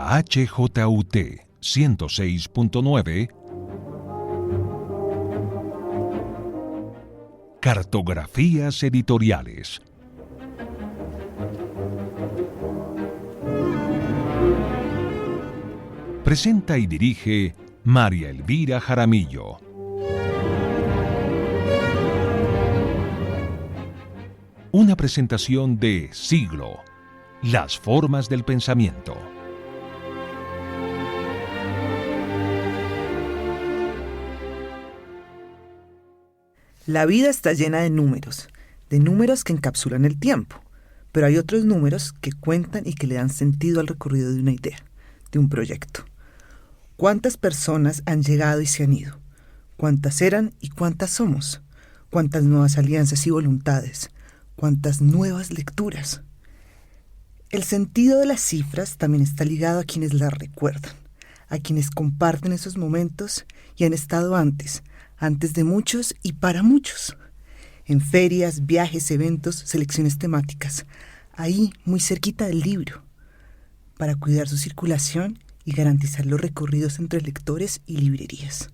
la HJUT 106.9, Cartografías Editoriales. Presenta y dirige María Elvira Jaramillo. Una presentación de Siglo, las formas del pensamiento. La vida está llena de números que encapsulan el tiempo, pero hay otros números que cuentan y que le dan sentido al recorrido de una idea, de un proyecto. ¿Cuántas personas han llegado y se han ido? ¿Cuántas eran y cuántas somos? ¿Cuántas nuevas alianzas y voluntades? ¿Cuántas nuevas lecturas? El sentido de las cifras también está ligado a quienes las recuerdan, a quienes comparten esos momentos y han estado antes de muchos y para muchos. En ferias, viajes, eventos, selecciones temáticas, ahí muy cerquita del libro, para cuidar su circulación y garantizar los recorridos entre lectores y librerías.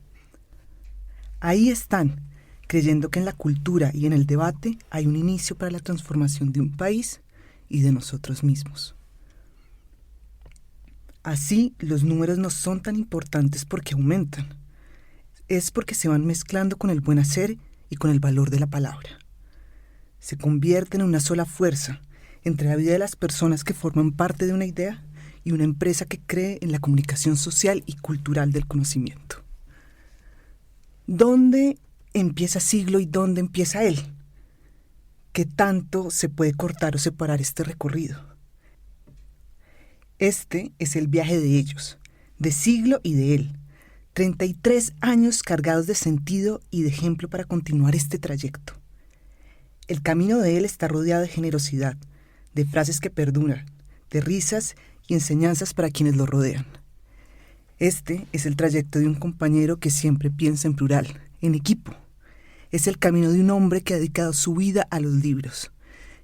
Ahí están, creyendo que en la cultura y en el debate hay un inicio para la transformación de un país y de nosotros mismos. Así, los números no son tan importantes porque aumentan. Es porque se van mezclando con el buen hacer y con el valor de la palabra. Se convierten en una sola fuerza entre la vida de las personas que forman parte de una idea y una empresa que cree en la comunicación social y cultural del conocimiento. ¿Dónde empieza Siglo y dónde empieza él? ¿Qué tanto se puede cortar o separar este recorrido? Este es el viaje de ellos, de Siglo y de él. 33 años cargados de sentido y de ejemplo para continuar este trayecto. El camino de él está rodeado de generosidad, de frases que perduran, de risas y enseñanzas para quienes lo rodean. Este es el trayecto de un compañero que siempre piensa en plural, en equipo. Es el camino de un hombre que ha dedicado su vida a los libros,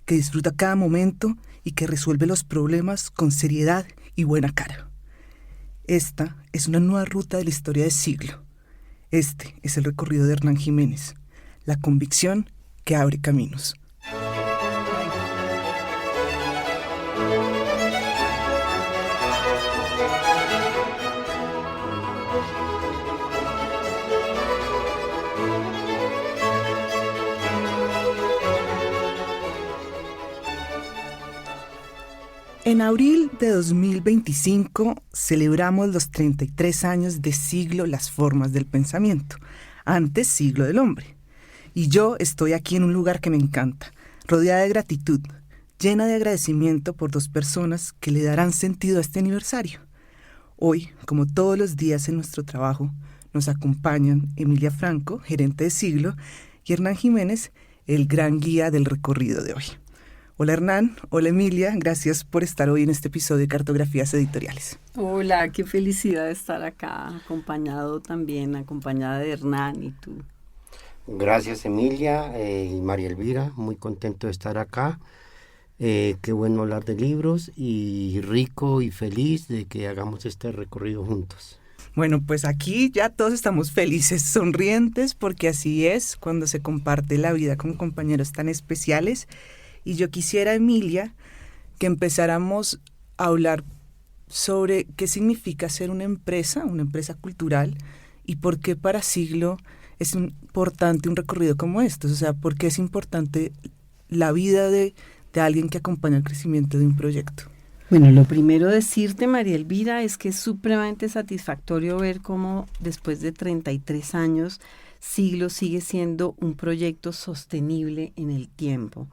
que disfruta cada momento y que resuelve los problemas con seriedad y buena cara. Esta es una nueva ruta de la historia de Siglo. Este es el recorrido de Hernán Jiménez, la convicción que abre caminos. En abril de 2025 celebramos los 33 años de Siglo, las formas del pensamiento, antes Siglo del hombre. Y yo estoy aquí en un lugar que me encanta, rodeada de gratitud, llena de agradecimiento por dos personas que le darán sentido a este aniversario. Hoy, como todos los días en nuestro trabajo, nos acompañan Emilia Franco, gerente de Siglo, y Hernán Jiménez, el gran guía del recorrido de hoy. Hola Hernán, hola Emilia, gracias por estar hoy en este episodio de Cartografías Editoriales. Hola, qué felicidad estar acá, acompañada de Hernán y tú. Gracias Emilia y María Elvira, muy contento de estar acá. Qué bueno hablar de libros y rico y feliz de que hagamos este recorrido juntos. Bueno, pues aquí ya todos estamos felices, sonrientes, porque así es cuando se comparte la vida con compañeros tan especiales. Y yo quisiera, Emilia, que empezáramos a hablar sobre qué significa ser una empresa cultural, y por qué para Siglo es importante un recorrido como estos. O sea, por qué es importante la vida de alguien que acompaña el crecimiento de un proyecto. Bueno, lo primero decirte, María Elvira, es que es supremamente satisfactorio ver cómo después de 33 años Siglo sigue siendo un proyecto sostenible en el tiempo.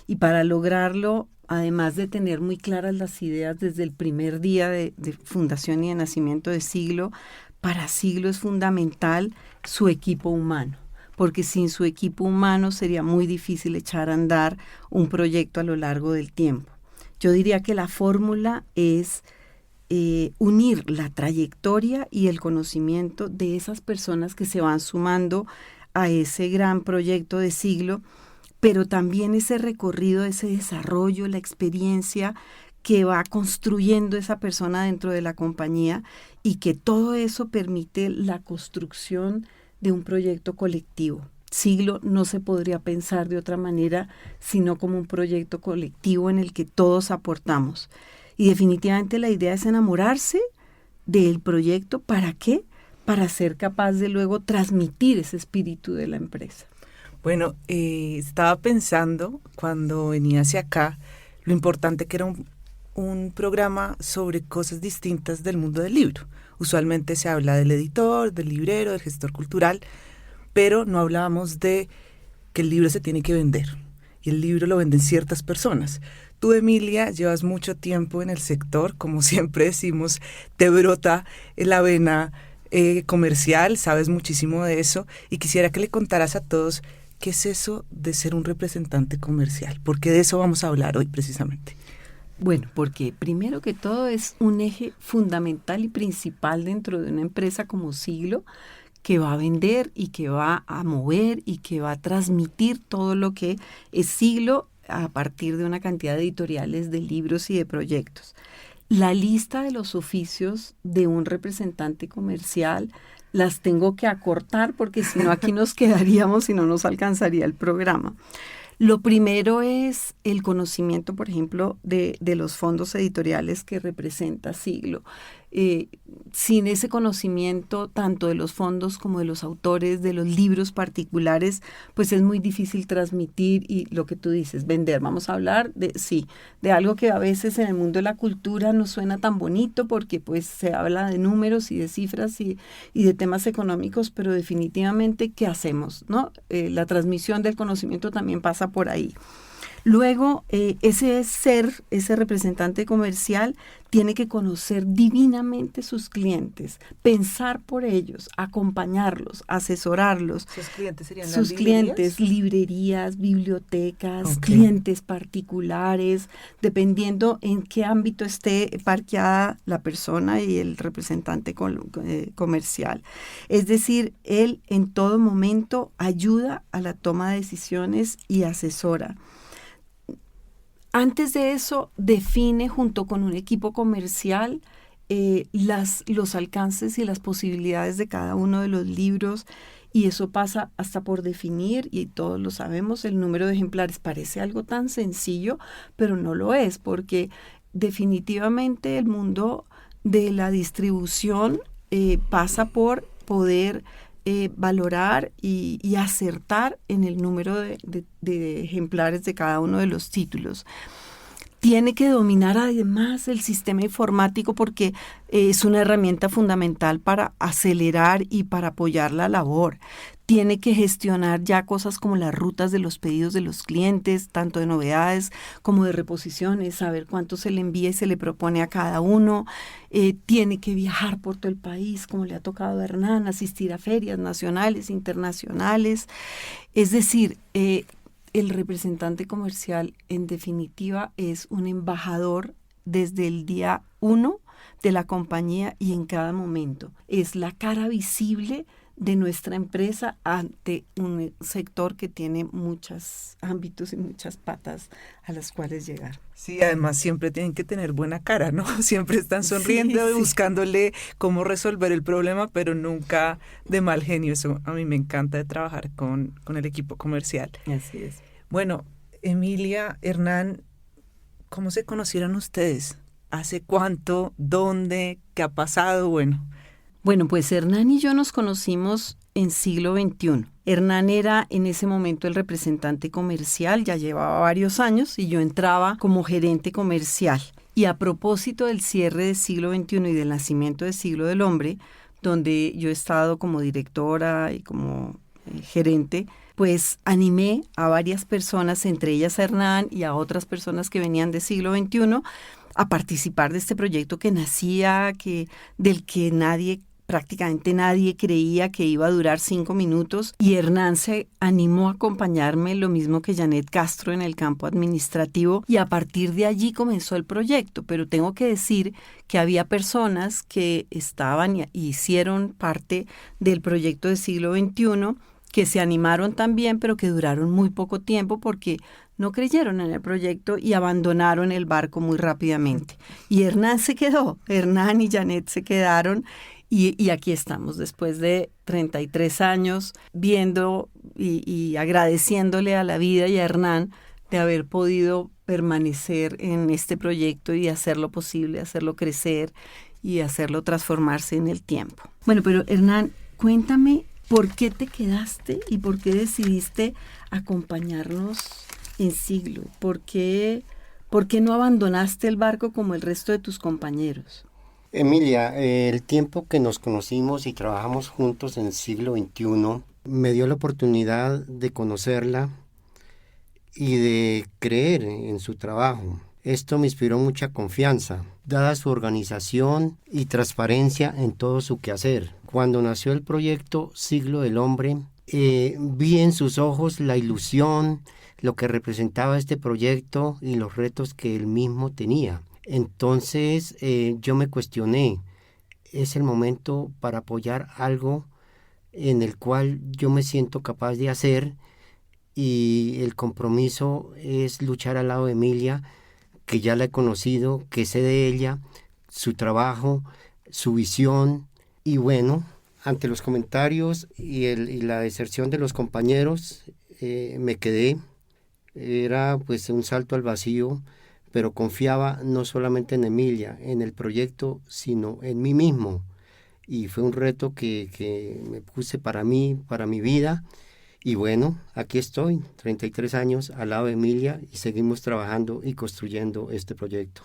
Y para lograrlo, además de tener muy claras las ideas desde el primer día de fundación y de nacimiento de Siglo, para Siglo es fundamental su equipo humano, porque sin su equipo humano sería muy difícil echar a andar un proyecto a lo largo del tiempo. Yo diría que la fórmula es unir la trayectoria y el conocimiento de esas personas que se van sumando a ese gran proyecto de Siglo, pero también ese recorrido, ese desarrollo, la experiencia que va construyendo esa persona dentro de la compañía y que todo eso permite la construcción de un proyecto colectivo. Siglo no se podría pensar de otra manera sino como un proyecto colectivo en el que todos aportamos. Y definitivamente la idea es enamorarse del proyecto. ¿Para qué? Para ser capaz de luego transmitir ese espíritu de la empresa. Bueno, estaba pensando cuando venía hacia acá lo importante que era un programa sobre cosas distintas del mundo del libro. Usualmente se habla del editor, del librero, del gestor cultural, pero no hablábamos de que el libro se tiene que vender y el libro lo venden ciertas personas. Tú, Emilia, llevas mucho tiempo en el sector, como siempre decimos, te brota la vena comercial, sabes muchísimo de eso y quisiera que le contaras a todos qué es eso de ser un representante comercial, porque de eso vamos a hablar hoy precisamente. Bueno, porque primero que todo es un eje fundamental y principal dentro de una empresa como Siglo, que va a vender y que va a mover y que va a transmitir todo lo que es Siglo a partir de una cantidad de editoriales, de libros y de proyectos. La lista de los oficios de un representante comercial las tengo que acortar porque si no aquí nos quedaríamos y no nos alcanzaría el programa. Lo primero es el conocimiento, por ejemplo, de los fondos editoriales que representa Siglo. Sin ese conocimiento, tanto de los fondos como de los autores, de los libros particulares, pues es muy difícil transmitir y lo que tú dices, vender. Vamos a hablar de algo que a veces en el mundo de la cultura no suena tan bonito porque pues se habla de números y de cifras y de temas económicos, pero definitivamente, ¿qué hacemos? ¿No? La transmisión del conocimiento también pasa por ahí. Luego, ese representante comercial tiene que conocer divinamente sus clientes, pensar por ellos, acompañarlos, asesorarlos. ¿Sus clientes serían sus las clientes, librerías, bibliotecas, Okay. clientes particulares, dependiendo en qué ámbito esté parqueada la persona y el representante comercial. Es decir, él en todo momento ayuda a la toma de decisiones y asesora. Antes de eso, define junto con un equipo comercial los alcances y las posibilidades de cada uno de los libros, y eso pasa hasta por definir, y todos lo sabemos, el número de ejemplares. Parece algo tan sencillo, pero no lo es, porque definitivamente el mundo de la distribución pasa por poder valorar y acertar en el número de ejemplares de cada uno de los títulos. Tiene que dominar además el sistema informático porque es una herramienta fundamental para acelerar y para apoyar la labor. Tiene que gestionar ya cosas como las rutas de los pedidos de los clientes, tanto de novedades como de reposiciones, saber cuánto se le envía y se le propone a cada uno. Tiene que viajar por todo el país, como le ha tocado a Hernán, asistir a ferias nacionales, internacionales. Es decir, el representante comercial, en definitiva, es un embajador desde el día 1 de la compañía y en cada momento. Es la cara visible de nuestra empresa ante un sector que tiene muchos ámbitos y muchas patas a las cuales llegar. Sí, además siempre tienen que tener buena cara, ¿no? Siempre están sonriendo, Sí. buscándole cómo resolver el problema, pero nunca de mal genio. Eso a mí me encanta de trabajar con el equipo comercial. Así es. Bueno, Emilia, Hernán, ¿cómo se conocieron ustedes? ¿Hace cuánto? ¿Dónde? ¿Qué ha pasado? Bueno, pues Hernán y yo nos conocimos en siglo XXI. Hernán era en ese momento el representante comercial, ya llevaba varios años y yo entraba como gerente comercial. Y a propósito del cierre del siglo XXI y del nacimiento del siglo del hombre, donde yo he estado como directora y como gerente, pues animé a varias personas, entre ellas a Hernán y a otras personas que venían del siglo XXI, a participar de este proyecto que nacía, del que prácticamente nadie creía que iba a durar 5 minutos, y Hernán se animó a acompañarme, lo mismo que Janet Castro, en el campo administrativo, y a partir de allí comenzó el proyecto. Pero tengo que decir que había personas que estaban y hicieron parte del proyecto de siglo XXI, que se animaron también, pero que duraron muy poco tiempo porque no creyeron en el proyecto y abandonaron el barco muy rápidamente. Y Hernán se quedó, Hernán y Janet se quedaron y aquí estamos después de 33 años viendo y agradeciéndole a la vida y a Hernán de haber podido permanecer en este proyecto y hacerlo posible, hacerlo crecer y hacerlo transformarse en el tiempo. Bueno, pero Hernán, cuéntame por qué te quedaste y por qué decidiste acompañarnos en Siglo. ¿Por qué no abandonaste el barco como el resto de tus compañeros? Emilia, el tiempo que nos conocimos y trabajamos juntos en el siglo XXI me dio la oportunidad de conocerla y de creer en su trabajo. Esto me inspiró mucha confianza, dada su organización y transparencia en todo su quehacer. Cuando nació el proyecto Siglo del Hombre, vi en sus ojos la ilusión, lo que representaba este proyecto y los retos que él mismo tenía. Entonces yo me cuestioné, ¿es el momento para apoyar algo en el cual yo me siento capaz de hacer? Y el compromiso es luchar al lado de Emilia, que ya la he conocido, que sé de ella, su trabajo, su visión. Y bueno, ante los comentarios y la deserción de los compañeros, me quedé. Era pues un salto al vacío, pero confiaba no solamente en Emilia, en el proyecto, sino en mí mismo. Y fue un reto que me puse para mí, para mi vida. Y bueno, aquí estoy, 33 años al lado de Emilia y seguimos trabajando y construyendo este proyecto.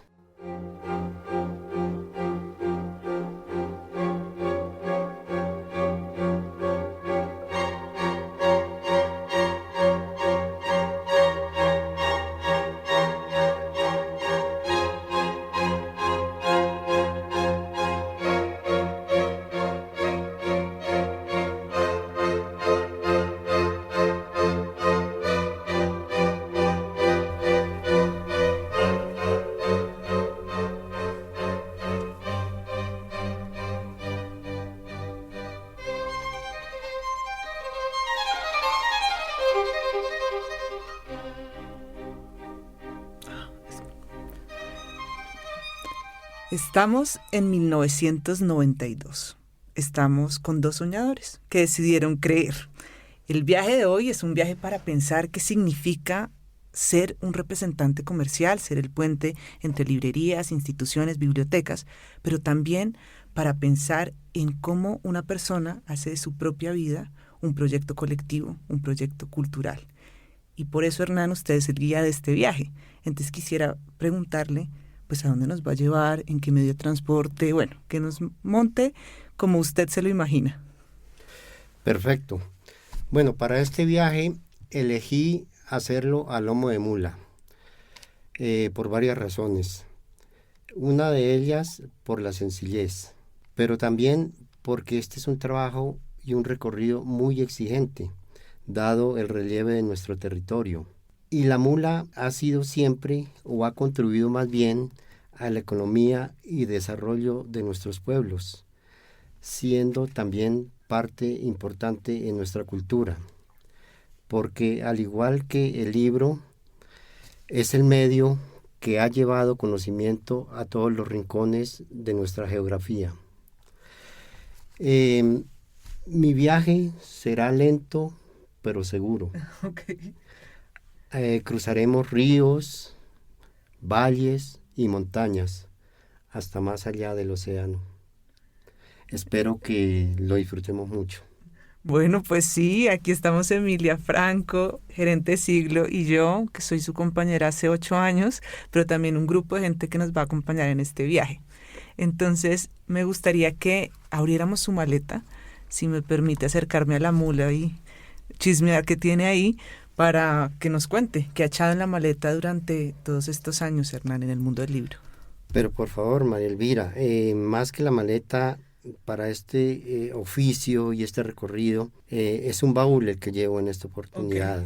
Estamos en 1992. Estamos con dos soñadores que decidieron creer. El viaje de hoy es un viaje para pensar qué significa ser un representante comercial, ser el puente entre librerías, instituciones, bibliotecas, pero también para pensar en cómo una persona hace de su propia vida un proyecto colectivo, un proyecto cultural. Y por eso, Hernán, usted es el guía de este viaje. Entonces quisiera preguntarle, pues, ¿a dónde nos va a llevar? ¿En qué medio de transporte? Bueno, que nos monte como usted se lo imagina. Perfecto. Bueno, para este viaje elegí hacerlo a lomo de mula, por varias razones. Una de ellas por la sencillez, pero también porque este es un trabajo y un recorrido muy exigente, dado el relieve de nuestro territorio. Y la mula ha sido siempre, o ha contribuido más bien, a la economía y desarrollo de nuestros pueblos, siendo también parte importante en nuestra cultura, porque al igual que el libro, es el medio que ha llevado conocimiento a todos los rincones de nuestra geografía. Mi viaje será lento, pero seguro. Okay. Cruzaremos ríos, valles y montañas hasta más allá del océano. Espero que lo disfrutemos mucho. Bueno, pues sí, aquí estamos Emilia Franco, gerente de Siglo, y yo, que soy su compañera hace 8 años, pero también un grupo de gente que nos va a acompañar en este viaje. Entonces, me gustaría que abriéramos su maleta, si me permite acercarme a la mula y chismear qué tiene ahí, para que nos cuente qué ha echado en la maleta durante todos estos años, Hernán, en el mundo del libro. Pero por favor, María Elvira, más que la maleta para este oficio y este recorrido, es un baúl el que llevo en esta oportunidad.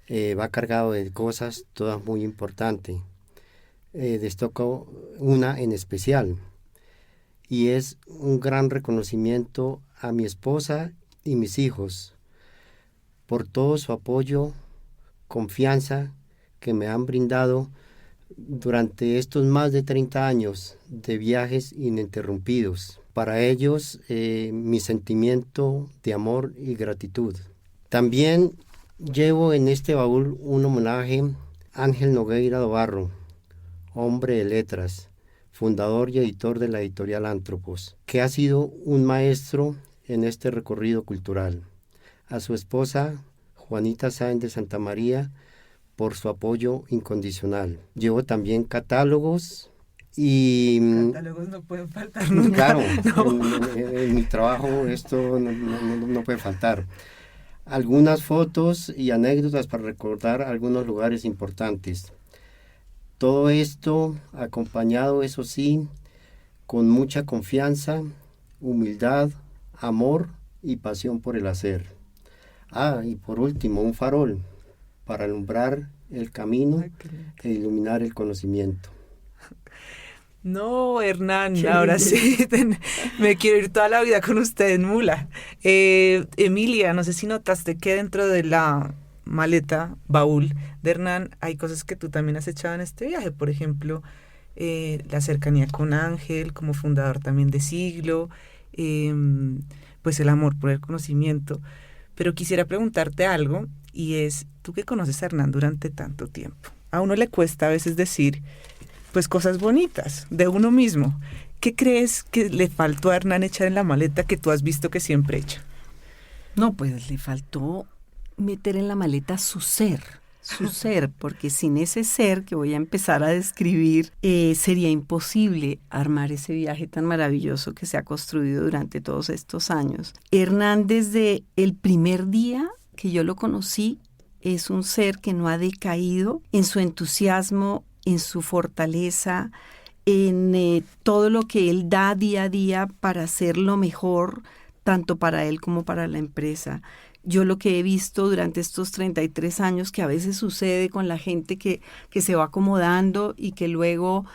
Okay. Va cargado de cosas, todas muy importantes. Destaco una en especial, y es un gran reconocimiento a mi esposa y mis hijos por todo su apoyo, confianza que me han brindado durante estos más de 30 años de viajes ininterrumpidos. Para ellos, mi sentimiento de amor y gratitud. También llevo en este baúl un homenaje a Ángel Nogueira do Barro, hombre de letras, fundador y editor de la editorial Antropos, que ha sido un maestro en este recorrido cultural. A su esposa, Juanita Sáenz de Santa María, por su apoyo incondicional. Llevo también catálogos y... Catálogos no pueden faltar nunca. Claro, No. en mi trabajo esto no puede faltar. Algunas fotos y anécdotas para recordar algunos lugares importantes. Todo esto acompañado, eso sí, con mucha confianza, humildad, amor y pasión por el hacer. Y por último, un farol para alumbrar el camino e iluminar el conocimiento. No, Hernán, ahora sí, me quiero ir toda la vida con usted en mula. Emilia, no sé si notaste que dentro de la maleta, baúl de Hernán, hay cosas que tú también has echado en este viaje. Por ejemplo, la cercanía con Ángel, como fundador también de Siglo, pues el amor por el conocimiento. Pero quisiera preguntarte algo, y es, tú que conoces a Hernán durante tanto tiempo, a uno le cuesta a veces decir, pues cosas bonitas de uno mismo. ¿Qué crees que le faltó a Hernán echar en la maleta que tú has visto que siempre echa? No, pues le faltó meter en la maleta su ser, porque sin ese ser que voy a empezar a describir, sería imposible armar ese viaje tan maravilloso que se ha construido durante todos estos años. Hernán, desde el primer día que yo lo conocí, es un ser que no ha decaído en su entusiasmo, en su fortaleza, en todo lo que él da día a día para hacer lo mejor, tanto para él como para la empresa. Yo lo que he visto durante estos 33 años, que a veces sucede con la gente que se va acomodando y que luego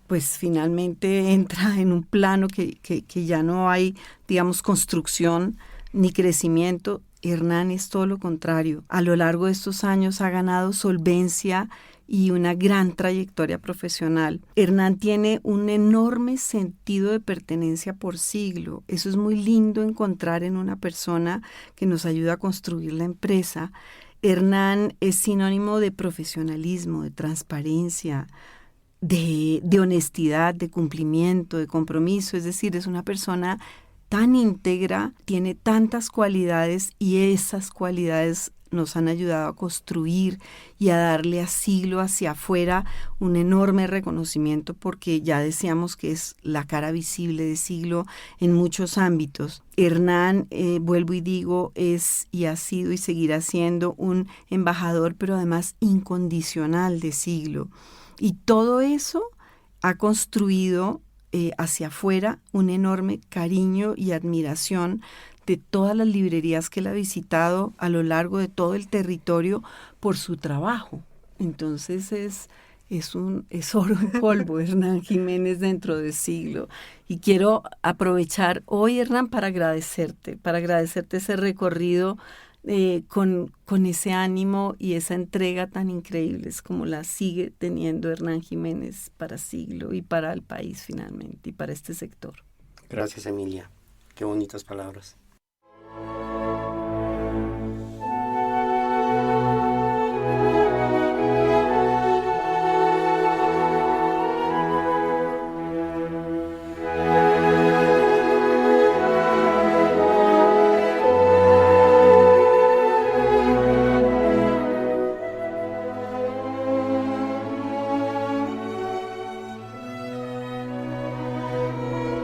pues finalmente entra en un plano que ya no hay, digamos, construcción ni crecimiento. Hernán es todo lo contrario. A lo largo de estos años ha ganado solvencia y una gran trayectoria profesional. Hernán tiene un enorme sentido de pertenencia por Siglo. Eso es muy lindo encontrar en una persona que nos ayuda a construir la empresa. Hernán es sinónimo de profesionalismo, de transparencia, de honestidad, de cumplimiento, de compromiso. Es decir, es una persona tan íntegra, tiene tantas cualidades y esas cualidades nos han ayudado a construir y a darle a Siglo hacia afuera un enorme reconocimiento, porque ya decíamos que es la cara visible de Siglo en muchos ámbitos. Hernán, vuelvo y digo, es y ha sido y seguirá siendo un embajador, pero además incondicional de Siglo. Y todo eso ha construido hacia afuera un enorme cariño y admiración de todas las librerías que él ha visitado a lo largo de todo el territorio por su trabajo. Entonces es oro en polvo, Hernán Jiménez, dentro de Siglo. Y quiero aprovechar hoy, Hernán, para agradecerte ese recorrido con ese ánimo y esa entrega tan increíbles como la sigue teniendo Hernán Jiménez para Siglo y para el país finalmente y para este sector. Gracias, Emilia. Qué bonitas palabras.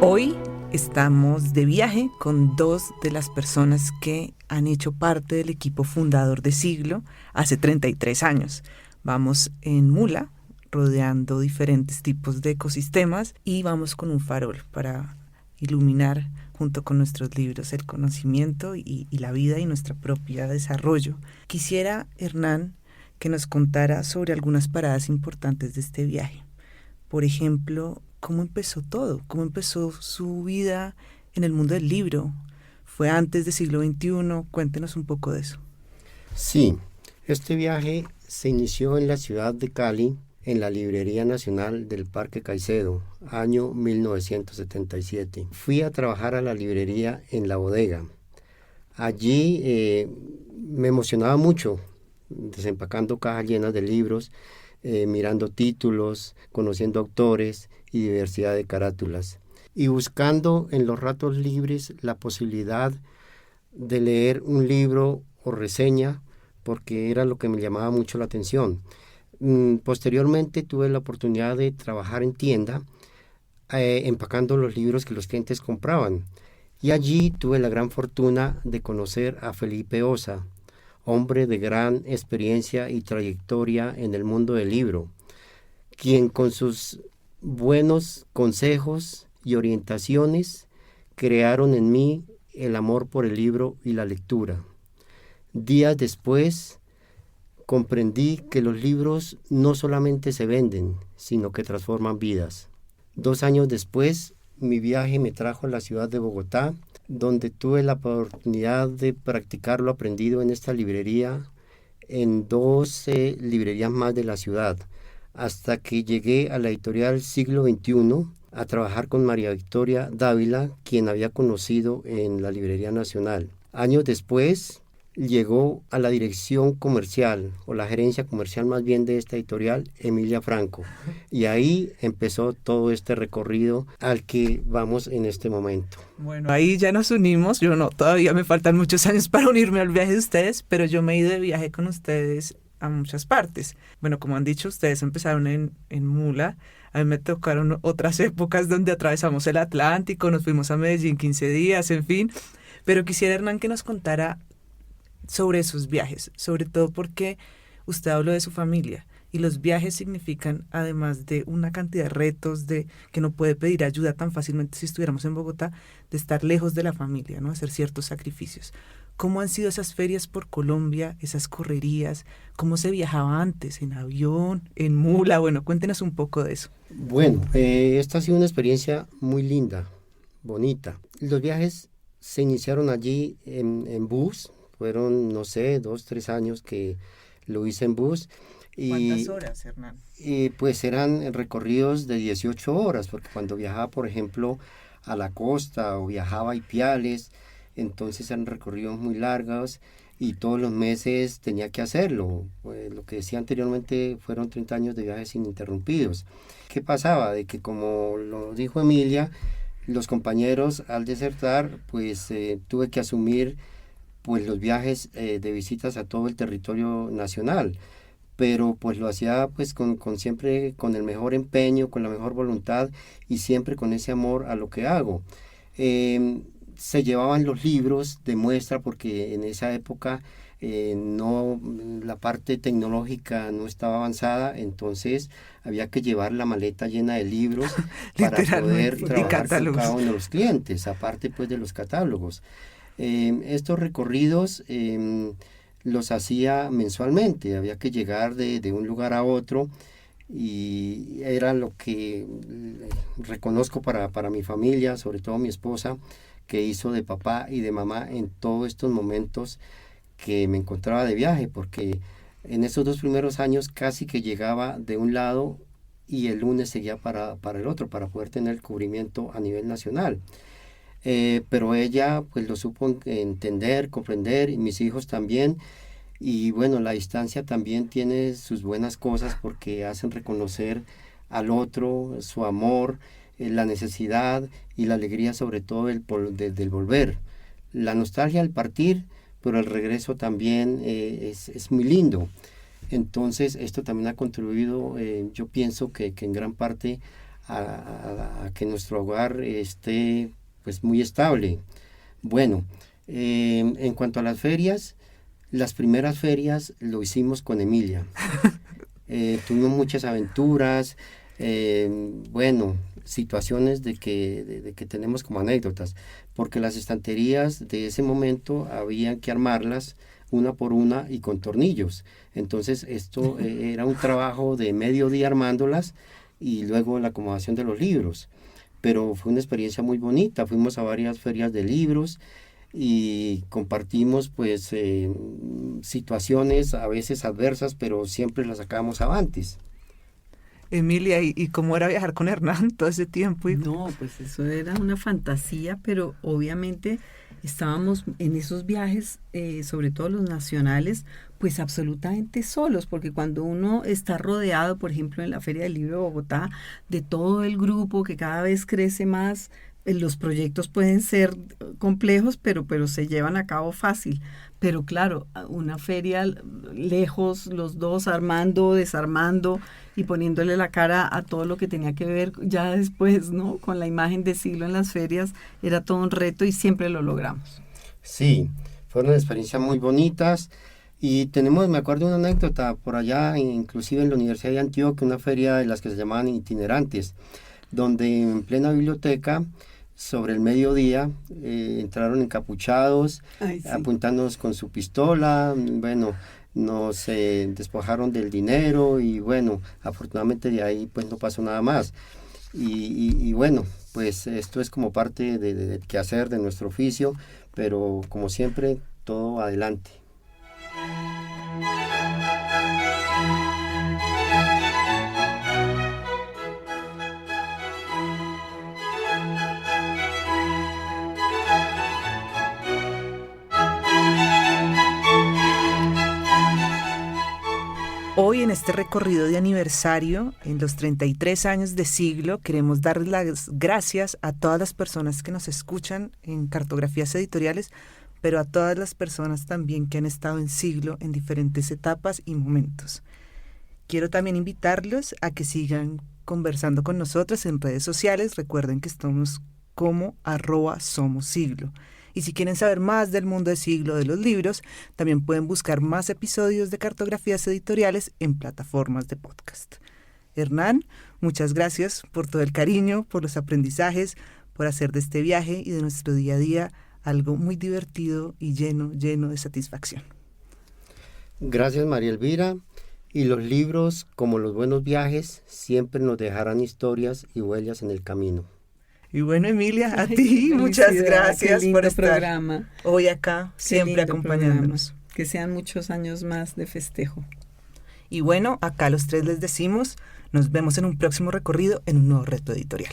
Hoy estamos de viaje con dos de las personas que han hecho parte del equipo fundador de Siglo hace 33 años. Vamos en mula, rodeando diferentes tipos de ecosistemas, y vamos con un farol para iluminar junto con nuestros libros el conocimiento y la vida y nuestro propio desarrollo. Quisiera, Hernán, que nos contara sobre algunas paradas importantes de este viaje. Por ejemplo, ¿cómo empezó todo? ¿Cómo empezó su vida en el mundo del libro? ¿Fue antes del siglo XXI? Cuéntenos un poco de eso. Sí, este viaje se inició en la ciudad de Cali, en la Librería Nacional del Parque Caicedo, año 1977. Fui a trabajar a la librería en La Bodega. Allí me emocionaba mucho, desempacando cajas llenas de libros, mirando títulos, conociendo autores y diversidad de carátulas. Y buscando en los ratos libres la posibilidad de leer un libro o reseña, porque era lo que me llamaba mucho la atención. Posteriormente tuve la oportunidad de trabajar en tienda, empacando los libros que los clientes compraban. Y allí tuve la gran fortuna de conocer a Felipe Osa, hombre de gran experiencia y trayectoria en el mundo del libro, quien con sus buenos consejos y orientaciones crearon en mí el amor por el libro y la lectura. Días después comprendí que los libros no solamente se venden, sino que transforman vidas. 2 años después, mi viaje me trajo a la ciudad de Bogotá, donde tuve la oportunidad de practicar lo aprendido en esta librería, en 12 librerías más de la ciudad, hasta que llegué a la editorial Siglo XXI a trabajar con María Victoria Dávila, quien había conocido en la Librería Nacional. Años después, llegó a la dirección comercial, o la gerencia comercial más bien de esta editorial, Emilia Franco. Y ahí empezó todo este recorrido al que vamos en este momento. Bueno, ahí ya nos unimos. Yo no, todavía me faltan muchos años para unirme al viaje de ustedes, pero yo me he ido de viaje con ustedes a muchas partes. Bueno, como han dicho, ustedes empezaron en Mula. A mí me tocaron otras épocas donde atravesamos el Atlántico, nos fuimos a Medellín 15 días, en fin. Pero quisiera, Hernán, que nos contara sobre esos viajes, sobre todo porque usted habló de su familia y los viajes significan, además de una cantidad de retos, de que no puede pedir ayuda tan fácilmente si estuviéramos en Bogotá, de estar lejos de la familia, ¿no? Hacer ciertos sacrificios. ¿Cómo han sido esas ferias por Colombia, esas correrías? ¿Cómo se viajaba antes? ¿En avión? ¿En mula? Bueno, cuéntenos un poco de eso. Bueno, esta ha sido una experiencia muy linda, bonita. Los viajes se iniciaron allí en bus. Fueron, no sé, 2-3 años que lo hice en bus. ¿Cuántas horas, Hernán? Pues eran recorridos de 18 horas, porque cuando viajaba, por ejemplo, a la costa o viajaba a Ipiales, entonces eran recorridos muy largos y todos los meses tenía que hacerlo. Pues, lo que decía anteriormente, fueron 30 años de viajes ininterrumpidos. ¿Qué pasaba? De que, como lo dijo Emilia, los compañeros al desertar, pues tuve que asumir pues los viajes de visitas a todo el territorio nacional, pero pues lo hacía pues con siempre con el mejor empeño, con la mejor voluntad y siempre con ese amor a lo que hago. Se llevaban los libros de muestra porque en esa época no, la parte tecnológica no estaba avanzada, entonces había que llevar la maleta llena de libros para poder trabajar con cada uno de los clientes, aparte pues de los catálogos. Estos recorridos los hacía mensualmente, había que llegar de un lugar a otro y era lo que reconozco para mi familia, sobre todo mi esposa, que hizo de papá y de mamá en todos estos momentos que me encontraba de viaje, porque en esos 2 primeros años casi que llegaba de un lado y el lunes seguía para el otro, para poder tener el cubrimiento a nivel nacional. Pero ella pues lo supo entender, comprender, y mis hijos también. Y bueno, la distancia también tiene sus buenas cosas porque hacen reconocer al otro, su amor, la necesidad y la alegría, sobre todo del volver. La nostalgia al partir, pero el regreso también es muy lindo. Entonces esto también ha contribuido, yo pienso que en gran parte a que nuestro hogar esté pues muy estable. Bueno, en cuanto a las ferias, las primeras ferias lo hicimos con Emilia. Tuvimos muchas aventuras, bueno, situaciones de que tenemos como anécdotas, porque las estanterías de ese momento había que armarlas una por una y con tornillos. Entonces esto era un trabajo de medio día armándolas y luego la acomodación de los libros. Pero fue una experiencia muy bonita, fuimos a varias ferias de libros y compartimos pues situaciones a veces adversas, pero siempre las sacamos avantes. Emilia, ¿y cómo era viajar con Hernán todo ese tiempo? No, pues eso era una fantasía, pero obviamente estábamos en esos viajes, sobre todo los nacionales, pues absolutamente solos, porque cuando uno está rodeado, por ejemplo, en la Feria del Libro de Bogotá, de todo el grupo que cada vez crece más, los proyectos pueden ser complejos, pero se llevan a cabo fácil. Pero claro, una feria lejos, los dos armando, desarmando y poniéndole la cara a todo lo que tenía que ver ya después, ¿no? Con la imagen de Siglo en las ferias, era todo un reto y siempre lo logramos. Sí, fueron experiencias muy bonitas y tenemos, me acuerdo una anécdota por allá, inclusive en la Universidad de Antioquia, una feria de las que se llamaban itinerantes, donde en plena biblioteca, sobre el mediodía, entraron encapuchados, Ay, sí. apuntándonos con su pistola, bueno, nos despojaron del dinero y bueno, afortunadamente de ahí pues no pasó nada más. Y bueno, pues esto es como parte del quehacer de nuestro oficio, pero como siempre, todo adelante. Hoy en este recorrido de aniversario, en los 33 años de Siglo, queremos darles las gracias a todas las personas que nos escuchan en Cartografías Editoriales, pero a todas las personas también que han estado en Siglo en diferentes etapas y momentos. Quiero también invitarlos a que sigan conversando con nosotros en redes sociales. Recuerden que estamos como @SomosSiglo. Y si quieren saber más del mundo de Siglo de los libros, también pueden buscar más episodios de Cartografías Editoriales en plataformas de podcast. Hernán, muchas gracias por todo el cariño, por los aprendizajes, por hacer de este viaje y de nuestro día a día algo muy divertido y lleno de satisfacción. Gracias, María Elvira. Y los libros, como los buenos viajes, siempre nos dejarán historias y huellas en el camino. Y bueno, Emilia, a ti muchas gracias por estar programa. Hoy acá, siempre acompañándonos. Programa. Que sean muchos años más de festejo. Y bueno, acá los tres les decimos, nos vemos en un próximo recorrido en un nuevo reto editorial.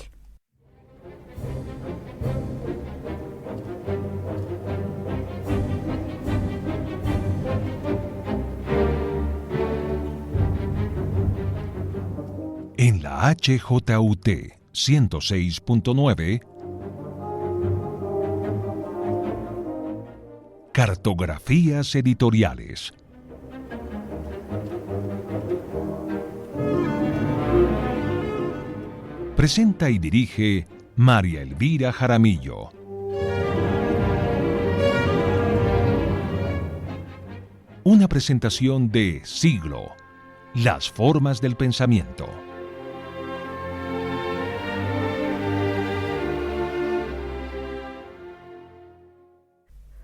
En la HJUT 106.9, Cartografías Editoriales. Presenta y dirige María Elvira Jaramillo. Una presentación de Siglo, las formas del pensamiento.